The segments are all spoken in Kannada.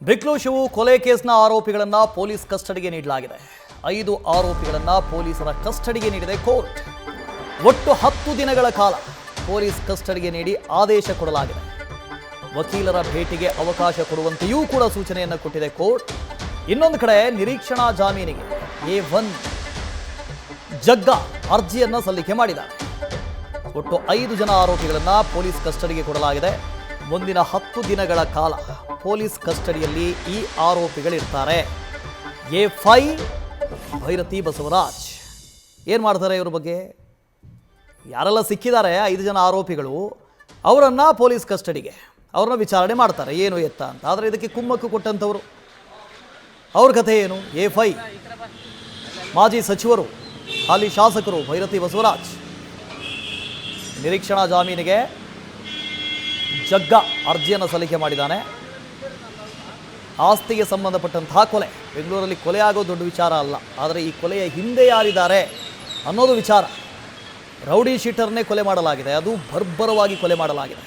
ಬಿಕ್ಲು ಶಿವು ಕೊಲೆ ಕೇಸ್ನ ಆರೋಪಿಗಳನ್ನ ಪೊಲೀಸ್ ಕಸ್ಟಡಿಗೆ ನೀಡಲಾಗಿದೆ. 5 ಆರೋಪಿಗಳನ್ನ ಪೊಲೀಸರ ಕಸ್ಟಡಿಗೆ ನೀಡಿದೆ ಕೋರ್ಟ್. ಒಟ್ಟು 10 ದಿನಗಳ ಕಾಲ ಪೊಲೀಸ್ ಕಸ್ಟಡಿಗೆ ನೀಡಿ ಆದೇಶ ಕೊಡಲಾಗಿದೆ. ವಕೀಲರ ಭೇಟಿಗೆ ಅವಕಾಶ ಕೊಡುವಂತೆಯೂ ಕೂಡ ಸೂಚನೆಯನ್ನು ಕೊಟ್ಟಿದೆ ಕೋರ್ಟ್. ಇನ್ನೊಂದು ಕಡೆ ನಿರೀಕ್ಷಣಾ ಜಾಮೀನಿಗೆ A1 ಜಗ್ಗ ಅರ್ಜಿಯನ್ನು ಸಲ್ಲಿಕೆ ಮಾಡಿದ್ದಾರೆ. ಒಟ್ಟು 5 ಜನ ಆರೋಪಿಗಳನ್ನ ಪೊಲೀಸ್ ಕಸ್ಟಡಿಗೆ ಕೊಡಲಾಗಿದೆ. ಮುಂದಿನ 10 ದಿನಗಳ ಕಾಲ ಪೊಲೀಸ್ ಕಸ್ಟಡಿಯಲ್ಲಿ ಈ ಆರೋಪಿಗಳಿರ್ತಾರೆ. A5 ಭೈರತಿ ಬಸವರಾಜ್ ಏನು ಮಾಡ್ತಾರೆ? ಇವ್ರ ಬಗ್ಗೆ ಯಾರೆಲ್ಲ ಸಿಕ್ಕಿದ್ದಾರೆ 5 ಜನ ಆರೋಪಿಗಳು, ಅವರನ್ನು ಪೊಲೀಸ್ ಕಸ್ಟಡಿಗೆ ಅವ್ರನ್ನ ವಿಚಾರಣೆ ಮಾಡ್ತಾರೆ ಏನು ಎತ್ತ ಅಂತ. ಆದರೆ ಇದಕ್ಕೆ ಕುಮ್ಮಕ್ಕು ಕೊಟ್ಟಂಥವರು ಅವ್ರ ಕಥೆ ಏನು? A5 ಮಾಜಿ ಸಚಿವರು, ಹಾಲಿ ಶಾಸಕರು ಭೈರತಿ ಬಸವರಾಜ್ ನಿರೀಕ್ಷಣಾ ಜಾಮೀನಿಗೆ ಜಗ್ಗ ಅರ್ಜಿಯನ್ನು ಸಲ್ಲಿಕೆ ಮಾಡಿದ್ದಾನೆ. ಆಸ್ತಿಗೆ ಸಂಬಂಧಪಟ್ಟಂತಹ ಕೊಲೆ, ಬೆಂಗಳೂರಲ್ಲಿ ಕೊಲೆ ಆಗೋ ದೊಡ್ಡ ವಿಚಾರ ಅಲ್ಲ, ಆದರೆ ಈ ಕೊಲೆಯ ಹಿಂದೆ ಯಾರಿದ್ದಾರೆ ಅನ್ನೋದು ವಿಚಾರ. ರೌಡಿ ಶೀಟರ್ನೇ ಕೊಲೆ ಮಾಡಲಾಗಿದೆ, ಅದು ಬರ್ಬರವಾಗಿ ಕೊಲೆ ಮಾಡಲಾಗಿದೆ.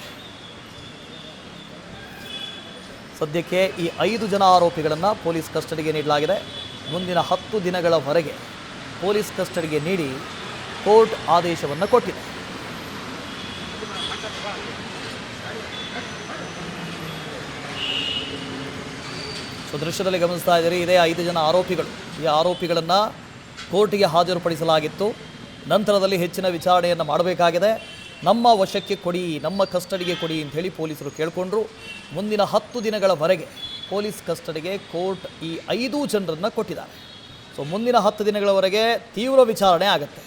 ಸದ್ಯಕ್ಕೆ ಈ 5 ಜನ ಆರೋಪಿಗಳನ್ನು ಪೊಲೀಸ್ ಕಸ್ಟಡಿಗೆ ನೀಡಲಾಗಿದೆ. ಮುಂದಿನ 10 ದಿನಗಳವರೆಗೆ ಪೊಲೀಸ್ ಕಸ್ಟಡಿಗೆ ನೀಡಿ ಕೋರ್ಟ್ ಆದೇಶವನ್ನು ಕೊಟ್ಟಿದೆ. ದೃಶ್ಯದಲ್ಲಿ ಗಮನಿಸ್ತಾ ಇದ್ದೀರಿ, ಇದೇ 5 ಜನ ಆರೋಪಿಗಳು. ಈ ಆರೋಪಿಗಳನ್ನು ಕೋರ್ಟಿಗೆ ಹಾಜರುಪಡಿಸಲಾಗಿತ್ತು. ನಂತರದಲ್ಲಿ ಹೆಚ್ಚಿನ ವಿಚಾರಣೆಯನ್ನು ಮಾಡಬೇಕಾಗಿದೆ. ನಮ್ಮ ವಶಕ್ಕೆ ಕೊಡಿ, ನಮ್ಮ ಕಸ್ಟಡಿಗೆ ಕೊಡಿ ಅಂತ ಹೇಳಿ ಪೊಲೀಸರು ಕೇಳಿಕೊಂಡ್ರು. ಮುಂದಿನ 10 ದಿನಗಳವರೆಗೆ ಪೊಲೀಸ್ ಕಸ್ಟಡಿಗೆ ಕೋರ್ಟ್ ಈ 5 ಜನರನ್ನು ಕೊಟ್ಟಿದ್ದಾರೆ. ಸೊ ಮುಂದಿನ 10 ದಿನಗಳವರೆಗೆ ತೀವ್ರ ವಿಚಾರಣೆ ಆಗುತ್ತೆ.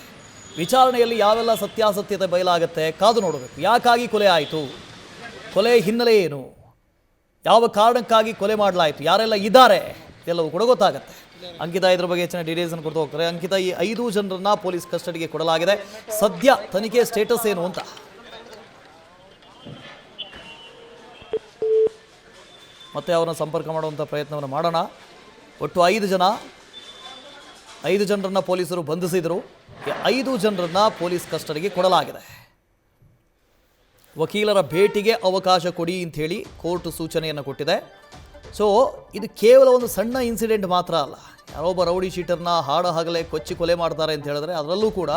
ವಿಚಾರಣೆಯಲ್ಲಿ ಯಾವೆಲ್ಲ ಸತ್ಯಾಸತ್ಯತೆ ಬಯಲಾಗುತ್ತೆ ಕಾದು ನೋಡಬೇಕು. ಯಾಕಾಗಿ ಕೊಲೆ ಆಯಿತು, ಕೊಲೆ ಹಿನ್ನೆಲೆ ಏನು, ಯಾವ ಕಾರಣಕ್ಕಾಗಿ ಕೊಲೆ ಮಾಡಲಾಯಿತು, ಯಾರೆಲ್ಲ ಇದ್ದಾರೆ ಎಲ್ಲವೂ ಕೂಡ ಗೊತ್ತಾಗುತ್ತೆ. ಅಂಕಿತಾ ಇದ್ರ ಬಗ್ಗೆ ಹೆಚ್ಚಿನ ಡೀಟೇಲ್ಸನ್ನು ಕೊಡ್ತಾ ಹೋಗ್ತಾರೆ. ಅಂಕಿತಾ, ಈ 5 ಜನರನ್ನ ಪೊಲೀಸ್ ಕಸ್ಟಡಿಗೆ ಕೊಡಲಾಗಿದೆ. ಸದ್ಯ ತನಿಖೆ ಸ್ಟೇಟಸ್ ಏನು ಅಂತ? ಮತ್ತೆ ಅವರನ್ನು ಸಂಪರ್ಕ ಮಾಡುವಂಥ ಪ್ರಯತ್ನವನ್ನು ಮಾಡೋಣ. ಒಟ್ಟು 5 ಜನರನ್ನ ಪೊಲೀಸರು ಬಂಧಿಸಿದರು. 5 ಜನರನ್ನ ಪೊಲೀಸ್ ಕಸ್ಟಡಿಗೆ ಕೊಡಲಾಗಿದೆ. ವಕೀಲರ ಭೇಟಿಗೆ ಅವಕಾಶ ಕೊಡಿ ಅಂಥೇಳಿ ಕೋರ್ಟ್ ಸೂಚನೆಯನ್ನು ಕೊಟ್ಟಿದೆ. ಸೊ ಇದು ಕೇವಲ ಒಂದು ಸಣ್ಣ ಇನ್ಸಿಡೆಂಟ್ ಮಾತ್ರ ಅಲ್ಲ. ಯಾರೊಬ್ಬ ರೌಡಿ ಶೀಟರ್ನ ಹಾಡ ಹಗಲೇ ಕೊಚ್ಚಿ ಕೊಲೆ ಮಾಡ್ತಾರೆ ಅಂತ ಹೇಳಿದ್ರೆ ಅದರಲ್ಲೂ ಕೂಡ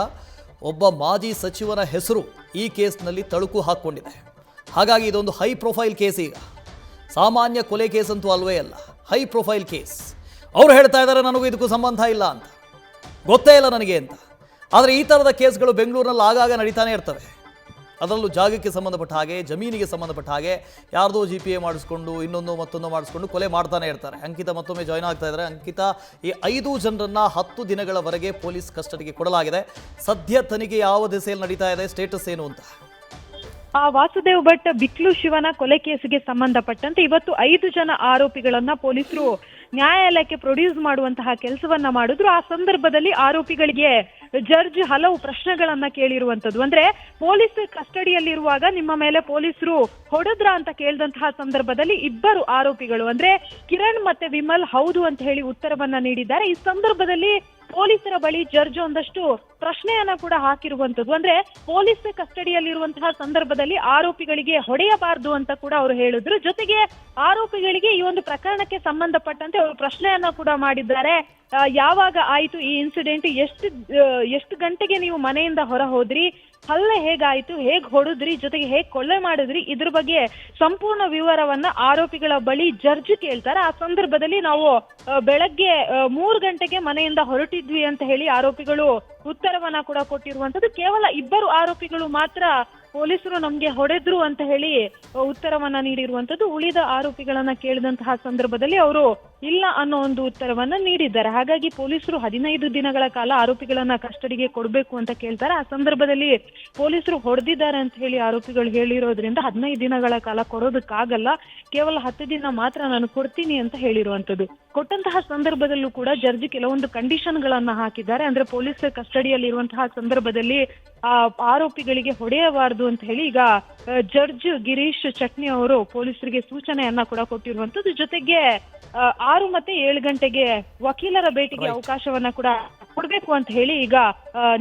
ಒಬ್ಬ ಮಾಜಿ ಸಚಿವರ ಹೆಸರು ಈ ಕೇಸ್ನಲ್ಲಿ ತಳುಕು ಹಾಕ್ಕೊಂಡಿದೆ. ಹಾಗಾಗಿ ಇದೊಂದು ಹೈ ಪ್ರೊಫೈಲ್ ಕೇಸ್. ಈಗ ಸಾಮಾನ್ಯ ಕೊಲೆ ಕೇಸ್ ಅಂತೂ ಅಲ್ವೇ ಅಲ್ಲ, ಹೈ ಪ್ರೊಫೈಲ್ ಕೇಸ್. ಅವ್ರು ಹೇಳ್ತಾ ಇದ್ದಾರೆ ನನಗೂ ಇದಕ್ಕೂ ಸಂಬಂಧ ಇಲ್ಲ ಅಂತ, ಗೊತ್ತೇ ಇಲ್ಲ ನನಗೆ ಅಂತ. ಆದರೆ ಈ ಥರದ ಕೇಸ್ಗಳು ಬೆಂಗಳೂರಿನಲ್ಲಿ ಆಗಾಗ ನಡೀತಾನೆ ಇರ್ತವೆ. ಅದರಲ್ಲೂ ಜಾಗಕ್ಕೆ ಸಂಬಂಧಪಟ್ಟ ಹಾಗೆ, ಜಮೀನಿಗೆ ಸಂಬಂಧಪಟ್ಟ ಹಾಗೆ ಯಾರ್ದೋ GPA ಮಾಡಿಸ್ಕೊಂಡು ಇನ್ನೊಂದು ಮತ್ತೊಂದು ಮಾಡಿಸ್ಕೊಂಡು ಕೊಲೆ ಮಾಡ್ತಾನೆ ಇರ್ತಾರೆ. ಅಂಕಿತಾ ಮತ್ತೊಮ್ಮೆ ಜಾಯ್ನ್ ಆಗ್ತಾ ಇದ್ದಾರೆ. ಅಂಕಿತಾ, ಈ 5 ಜನರನ್ನ 10 ದಿನಗಳವರೆಗೆ ಪೊಲೀಸ್ ಕಸ್ಟಡಿಗೆ ಕೊಡಲಾಗಿದೆ. ಸದ್ಯ ತನಿಖೆ ಯಾವ ದಿಸೆಯಲ್ಲಿ ನಡೀತಾ ಇದೆ, ಸ್ಟೇಟಸ್ ಏನು ಅಂತ? ವಾಸುದೇವ್ ಭಟ್ ಬಿಕ್ಲು ಶಿವನ ಕೊಲೆ ಕೇಸಿಗೆ ಸಂಬಂಧಪಟ್ಟಂತೆ ಇವತ್ತು 5 ಜನ ಆರೋಪಿಗಳನ್ನ ಪೊಲೀಸರು ನ್ಯಾಯಾಲಯಕ್ಕೆ ಪ್ರೊಡ್ಯೂಸ್ ಮಾಡುವಂತಹ ಕೆಲಸವನ್ನ ಮಾಡಿದ್ರು. ಆ ಸಂದರ್ಭದಲ್ಲಿ ಆರೋಪಿಗಳಿಗೆ ಜಡ್ಜ್ ಹಲವು ಪ್ರಶ್ನೆಗಳನ್ನ ಕೇಳಿರುವಂತದ್ದು. ಅಂದ್ರೆ ಪೊಲೀಸ್ ಕಸ್ಟಡಿಯಲ್ಲಿರುವಾಗ ನಿಮ್ಮ ಮೇಲೆ ಪೊಲೀಸರು ಹೊಡೆದ್ರ ಅಂತ ಕೇಳಿದಂತಹ ಸಂದರ್ಭದಲ್ಲಿ 2 ಆರೋಪಿಗಳು ಅಂದ್ರೆ ಕಿರಣ್ ಮತ್ತೆ ವಿಮಲ್ ಹೌದು ಅಂತ ಹೇಳಿ ಉತ್ತರವನ್ನ ನೀಡಿದ್ದಾರೆ. ಈ ಸಂದರ್ಭದಲ್ಲಿ ಪೊಲೀಸರ ಬಳಿ ಜಡ್ಜ್ ಒಂದಷ್ಟು ಪ್ರಶ್ನೆಯನ್ನ ಕೂಡ ಹಾಕಿರುವಂತದ್ದು. ಅಂದ್ರೆ ಪೊಲೀಸ್ ಕಸ್ಟಡಿಯಲ್ಲಿರುವಂತಹ ಸಂದರ್ಭದಲ್ಲಿ ಆರೋಪಿಗಳಿಗೆ ಹೊಡೆಯಬಾರದು ಅಂತ ಕೂಡ ಅವರು ಹೇಳಿದ್ರು. ಜೊತೆಗೆ ಆರೋಪಿಗಳಿಗೆ ಈ ಒಂದು ಪ್ರಕರಣಕ್ಕೆ ಸಂಬಂಧಪಟ್ಟಂತೆ ಅವರು ಪ್ರಶ್ನೆಯನ್ನ ಕೂಡ ಮಾಡಿದ್ದಾರೆ. ಯಾವಾಗ ಆಯ್ತು ಈ ಇನ್ಸಿಡೆಂಟ್, ಎಷ್ಟು ಗಂಟೆಗೆ ನೀವು ಮನೆಯಿಂದ ಹೊರ ಹೋದ್ರಿ, ಹಲ್ಲೆ ಹೇಗಾಯ್ತು, ಹೇಗ್ ಹೊಡೆದ್ರಿ, ಜೊತೆಗೆ ಹೇಗ್ ಕೊಲೆ ಮಾಡಿದ್ರಿ, ಇದ್ರ ಬಗ್ಗೆ ಸಂಪೂರ್ಣ ವಿವರವನ್ನ ಆರೋಪಿಗಳ ಬಳಿ ಜಡ್ಜ್ ಕೇಳ್ತಾರೆ. ಆ ಸಂದರ್ಭದಲ್ಲಿ ನಾವು ಬೆಳಗ್ಗೆ 3 ಗಂಟೆಗೆ ಮನೆಯಿಂದ ಹೊರಟಿದ್ವಿ ಅಂತ ಹೇಳಿ ಆರೋಪಿಗಳು ಉತ್ತರವನ್ನ ಕೂಡ ಕೊಟ್ಟಿರುವಂತದ್ದು. ಕೇವಲ 2 ಆರೋಪಿಗಳು ಮಾತ್ರ ಪೊಲೀಸರು ನಮ್ಗೆ ಹೊಡೆದ್ರು ಅಂತ ಹೇಳಿ ಉತ್ತರವನ್ನ ನೀಡಿರುವಂತದ್ದು. ಉಳಿದ ಆರೋಪಿಗಳನ್ನ ಕೇಳಿದಂತಹ ಸಂದರ್ಭದಲ್ಲಿ ಅವರು ಇಲ್ಲ ಅನ್ನೋ ಒಂದು ಉತ್ತರವನ್ನ ನೀಡಿದ್ದಾರೆ. ಹಾಗಾಗಿ ಪೊಲೀಸರು 15 ದಿನಗಳ ಕಾಲ ಆರೋಪಿಗಳನ್ನ ಕಸ್ಟಡಿಗೆ ಕೊಡಬೇಕು ಅಂತ ಕೇಳ್ತಾರೆ. ಆ ಸಂದರ್ಭದಲ್ಲಿ ಪೊಲೀಸರು ಹೊಡೆದಿದ್ದಾರೆ ಅಂತ ಹೇಳಿ ಆರೋಪಿಗಳು ಹೇಳಿರೋದ್ರಿಂದ 15 ದಿನಗಳ ಕಾಲ ಕೊಡೋದಕ್ಕಾಗಲ್ಲ, ಕೇವಲ 10 ದಿನ ಮಾತ್ರ ನಾನು ಕೊಡ್ತೀನಿ ಅಂತ ಹೇಳಿರುವಂತದ್ದು. ಕೊಟ್ಟಂತಹ ಸಂದರ್ಭದಲ್ಲೂ ಕೂಡ ಜಡ್ಜ್ ಕೆಲವೊಂದು ಕಂಡೀಷನ್ ಗಳನ್ನ ಹಾಕಿದ್ದಾರೆ. ಅಂದ್ರೆ ಪೊಲೀಸ್ ಕಸ್ಟಡಿಯಲ್ಲಿರುವಂತಹ ಸಂದರ್ಭದಲ್ಲಿ ಆರೋಪಿಗಳಿಗೆ ಹೊಡೆಯಬಾರದು ಅಂತ ಹೇಳಿ ಈಗ ಜಡ್ಜ್ ಗಿರೀಶ್ ಚಟ್ನಿ ಅವರು ಪೊಲೀಸರಿಗೆ ಸೂಚನೆಯನ್ನ ಕೂಡ ಕೊಟ್ಟಿರುವಂತದ್ದು. ಜೊತೆಗೆ 6 ಮತ್ತೆ 7 ಗಂಟೆಗೆ ವಕೀಲರ ಭೇಟಿಗೆ ಅವಕಾಶವನ್ನ ಕೂಡ ಕೊಡ್ಬೇಕು ಅಂತ ಹೇಳಿ ಈಗ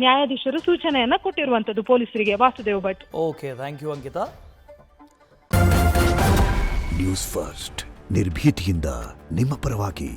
ನ್ಯಾಯಾಧೀಶರು ಸೂಚನೆಯನ್ನ ಕೊಟ್ಟಿರುವಂತದ್ದು ಪೊಲೀಸರಿಗೆ. Vasudev Bhat. Okay, thank you Ankita. News first ನಿರ್ಭೀತಿಯಿಂದ ನಿಮ್ಮ ಪರವಾಗಿ.